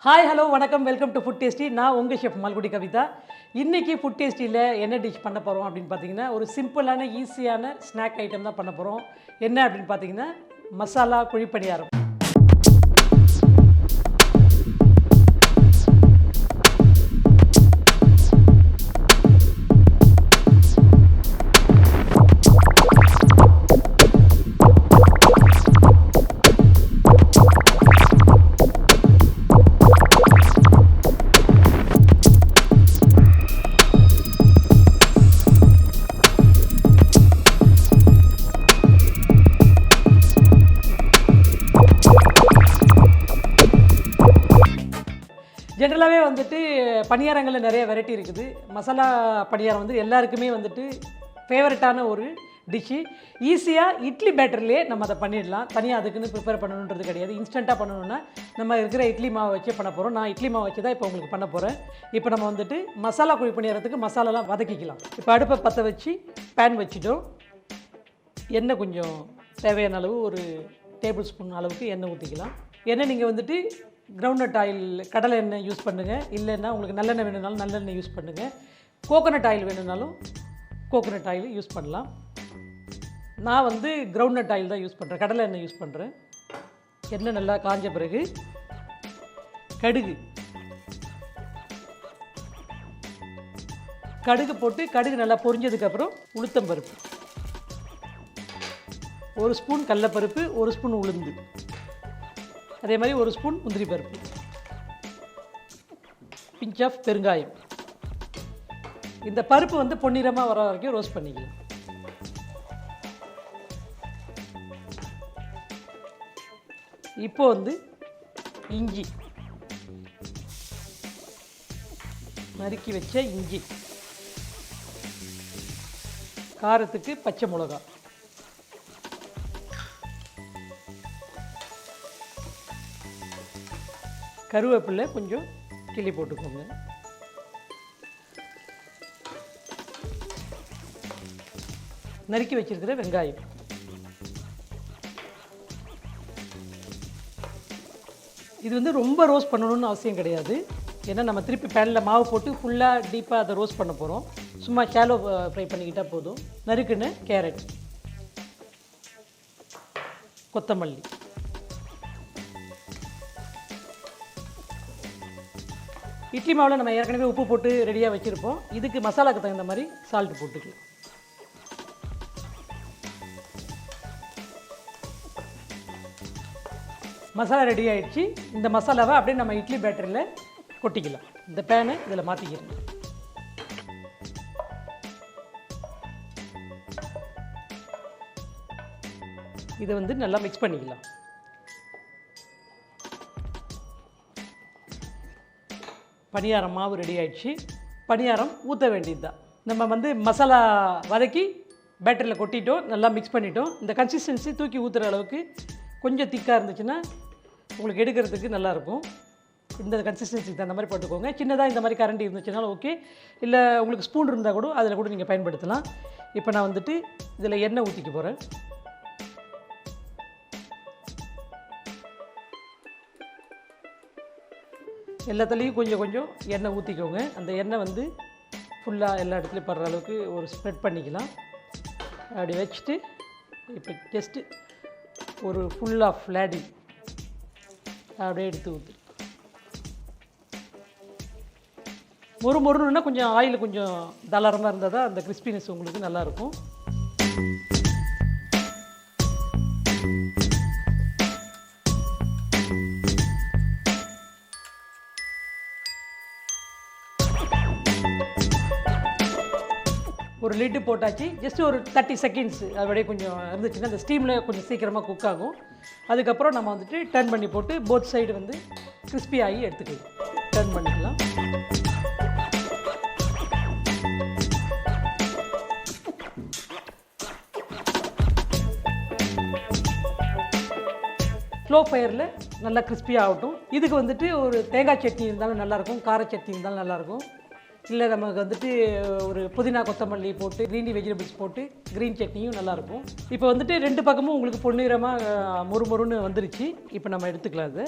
Hi hello வணக்கம் welcome to food tasty. நான் உங்கள் ஷெஃப் Malgudi Kavitha. இன்றைக்கி ஃபுட் டேஸ்டியில் என்ன டிஷ் பண்ண போகிறோம் அப்படின்னு பார்த்தீங்கன்னா, ஒரு சிம்பிளான ஈஸியான ஸ்நாக் ஐட்டம் தான் பண்ண போகிறோம். என்ன அப்படின்னு பார்த்தீங்கன்னா, மசாலா குழி பணியாரம். ஜென்ரலாகவே வந்துட்டு பணியாரங்களில் நிறைய வெரைட்டி இருக்குது. மசாலா பணியாரம் வந்து எல்லாருக்குமே வந்துட்டு ஃபேவரட்டான ஒரு டிஷ்ஷு. ஈஸியாக இட்லி பேட்டர்லேயே நம்ம அதை பண்ணிடலாம். தனியாக அதுக்குன்னு ப்ரிப்பேர் பண்ணணுன்றது கிடையாது. இன்ஸ்டண்ட்டாக பண்ணணுன்னா நம்ம இருக்கிற இட்லி மாவு வச்சே பண்ண போகிறோம். நான் இட்லி மாவு வச்சு தான் இப்போ உங்களுக்கு பண்ண போகிறேன். இப்போ நம்ம வந்துட்டு மசாலா குழி பணியாரத்துக்கு மசாலாலாம் வதக்கிக்கலாம். இப்போ அடுப்பை பற்ற வச்சு பேன் வச்சுட்டோம். எண்ணெய் கொஞ்சம் தேவையான அளவு ஒரு டேபிள் ஸ்பூன் அளவுக்கு எண்ணெய் ஊற்றிக்கலாம். எண்ணெய் நீங்கள் வந்துட்டு கிரவுண்ட்நட் ஆயில் கடலை எண்ணெய் யூஸ் பண்ணுங்கள். இல்லைன்னா உங்களுக்கு நல்லெண்ணெய் வேணும்னாலும் நல்லெண்ணெய் யூஸ் பண்ணுங்கள். கோகோனட் ஆயில் வேணும்னாலும் கோகோனட் ஆயில் யூஸ் பண்ணலாம். நான் வந்து கிரவுண்ட்நட் ஆயில் தான் யூஸ் பண்ணுறேன், கடலை எண்ணெய் யூஸ் பண்ணுறேன். எண்ணெய் நல்லா காஞ்ச பிறகு கடுகு போட்டு கடுகு நல்லா பொரிஞ்சதுக்கப்புறம் உளுத்தம்பருப்பு, ஒரு ஸ்பூன் கடலைப்பருப்பு, ஒரு ஸ்பூன் உளுந்து, அதே மாதிரி ஒரு ஸ்பூன் முந்திரி பருப்பு, பிஞ்ச் ஆஃப் பெருங்காயம். இந்த பருப்பு வந்து பொன்னிறமாக வர வரைக்கும் ரோஸ்ட் பண்ணிக்கலாம். இப்போ வந்து இஞ்சி, நறுக்கி வச்ச இஞ்சி, காரத்துக்கு பச்சை மிளகாய், கருவேப்பிலை கொஞ்சம் கிள்ளி போட்டுக்கோங்க. நறுக்கி வச்சிருக்கிற வெங்காயம், இது வந்து ரொம்ப ரோஸ்ட் பண்ணணும்னு அவசியம் கிடையாது. ஏன்னா நம்ம திருப்பி பேனில் மாவு போட்டு ஃபுல்லாக டீப்பாக அதை ரோஸ்ட் பண்ண போகிறோம். சும்மா ஷாலோ ஃப்ரை பண்ணிக்கிட்டால் போதும். நறுக்குன்னு கேரட், கொத்தமல்லி, இட்லி மாவில் நம்ம ஏற்கனவே உப்பு போட்டு ரெடியாக வச்சுருப்போம். இதுக்கு மசாலாவுக்கு தகுந்த மாதிரி சால்ட்டு போட்டுக்கலாம். மசாலா ரெடி ஆகிடுச்சு. இந்த மசாலாவை அப்படியே நம்ம இட்லி பேட்டரியில் கொட்டிக்கலாம். இந்த பேனை இதில் மாற்றிக்கிறேன். இதை வந்து நல்லா மிக்ஸ் பண்ணிக்கலாம். பணியாரம் மாவு ரெடி ஆகிடுச்சு. பணியாரம் ஊற்ற வேண்டியது தான். நம்ம வந்து மசாலா வதக்கி பேட்டரியில் கொட்டிட்டோம், நல்லா மிக்ஸ் பண்ணிட்டோம். இந்த கன்சிஸ்டன்சி தூக்கி ஊற்றுற அளவுக்கு கொஞ்சம் திக்காக இருந்துச்சுன்னா உங்களுக்கு எடுக்கிறதுக்கு நல்லாயிருக்கும். இந்த கன்சிஸ்டன்சிக்கு தகுந்த மாதிரி போட்டுக்கோங்க. சின்னதாக இந்த மாதிரி கரண்டி இருந்துச்சுனாலும் ஓகே, இல்லை உங்களுக்கு ஸ்பூன் இருந்தால் கூட அதில் கூட நீங்கள் பயன்படுத்தலாம். இப்போ நான் வந்துட்டு இதில் எண்ணெய் ஊற்றிக்க போகிறேன். எல்லாத்துலேயும் கொஞ்சம் கொஞ்சம் எண்ணெய் ஊற்றிக்கோங்க. அந்த எண்ணெய் வந்து ஃபுல்லாக எல்லா இடத்துலையும் படுற அளவுக்கு ஒரு ஸ்ப்ரெட் பண்ணிக்கலாம். அப்படி வச்சுட்டு இப்போ ஜஸ்ட்டு ஒரு ஃபுல் ஆஃப் லேடி அப்படியே எடுத்து ஊற்றி மொறுன்னா கொஞ்சம் ஆயில் கொஞ்சம் தளரமாக இருந்தால் தான் அந்த கிறிஸ்பினஸ் உங்களுக்கு நல்லாயிருக்கும். ஒரு லிட்டு போட்டாச்சு. ஜஸ்ட் ஒரு 30 செகண்ட்ஸ் அப்படியே கொஞ்சம் இருந்துச்சுன்னா அந்த ஸ்டீமில் கொஞ்சம் சீக்கிரமாக குக் ஆகும். அதுக்கப்புறம் நம்ம வந்துட்டு டர்ன் பண்ணி போட்டு போத் சைடு வந்து கிறிஸ்பி ஆகி எடுத்துக்கலாம். டர்ன் பண்ணிக்கலாம். ஸ்லோ ஃபயரில் நல்லா கிறிஸ்பி ஆகட்டும். இதுக்கு வந்துட்டு ஒரு தேங்காய் சட்னி இருந்தாலும் நல்லாயிருக்கும், கார சட்னி இருந்தாலும் நல்லாயிருக்கும். இல்லை நமக்கு வந்துட்டு ஒரு புதினா கொத்தமல்லி போட்டு க்ரீன் வெஜிடபிள்ஸ் போட்டு க்ரீன் சட்னியும் நல்லாயிருக்கும். இப்போ வந்துட்டு ரெண்டு பக்கமும் உங்களுக்கு பொன்னிறமாக மொறுன்னு வந்துருச்சு. இப்போ நம்ம எடுத்துக்கலாம் அது.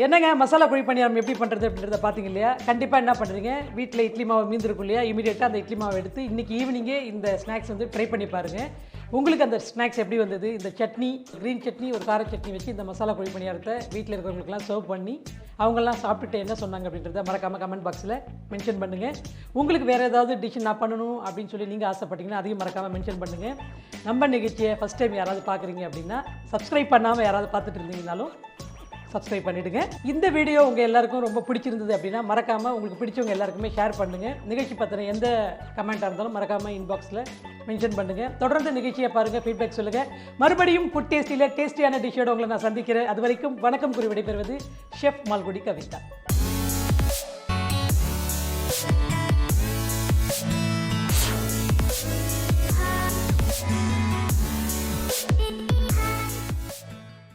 என்னங்க மசாலா குழி பணியாரம் எப்படி பண்ணுறது அப்படின்றத பார்த்தீங்க இல்லையா? கண்டிப்பாக என்ன பண்ணுறீங்க, வீட்டில் இட்லி மாவு மீந்திருக்கும் இல்லையா, இமீடியட்டாக அந்த இட்லி மாவை எடுத்து இன்றைக்கி ஈவினிங்கே இந்த ஸ்நாக்ஸ் வந்து ட்ரை பண்ணி பாருங்கள். உங்களுக்கு அந்த ஸ்நாக்ஸ் எப்படி வந்தது? இந்த சட்னி, க்ரீன் சட்னி, ஒரு கார சட்னி வச்சு இந்த மசாலா குழி பணியாரத்தை வீட்டில் இருக்கிறவங்களுக்குலாம் சர்வ் பண்ணி அவங்கெல்லாம் சாப்பிட்டுட்டு என்ன சொன்னாங்க அப்படின்றத மறக்காமல் கமெண்ட் பாக்ஸில் மென்ஷன் பண்ணுங்கள். உங்களுக்கு வேறு ஏதாவது டிஷ் நான் பண்ணணும் அப்படின்னு சொல்லி நீங்கள் ஆசைப்பட்டீங்கன்னா அதையும் மறக்காமல் மென்ஷன் பண்ணுங்கள். நம்ம நிகழ்ச்சியை ஃபஸ்ட் டைம் யாராவது பார்க்குறீங்க அப்படின்னா சப்ஸ்கிரைப் பண்ணாமல் யாராவது பார்த்துட்டு இருந்தீங்கனாலும் சப்ஸ்கிரைப் பண்ணிவிடுங்க. இந்த வீடியோ உங்கள் எல்லாருக்கும் ரொம்ப பிடிச்சிருந்தது அப்படின்னா மறக்காமல் உங்களுக்கு பிடிச்சவங்க எல்லாருக்குமே ஷேர் பண்ணுங்கள். நிகழ்ச்சி பற்றின எந்த கமெண்ட்டாக இருந்தாலும் மறக்காமல் இன்பாக்ஸில் மென்ஷன் பண்ணுங்கள். தொடர்ந்து நிகழ்ச்சியை பாருங்கள், ஃபீட்பேக் சொல்லுங்கள். மறுபடியும் ஃபுட் டேஸ்டியில் டேஸ்டியான டிஷ்ஷோடு உங்களை நான் சந்திக்கிறேன். அது வரைக்கும் வணக்கம் கூறி விடைபெறுவது ஷெஃப் மால்குடி கவிதா.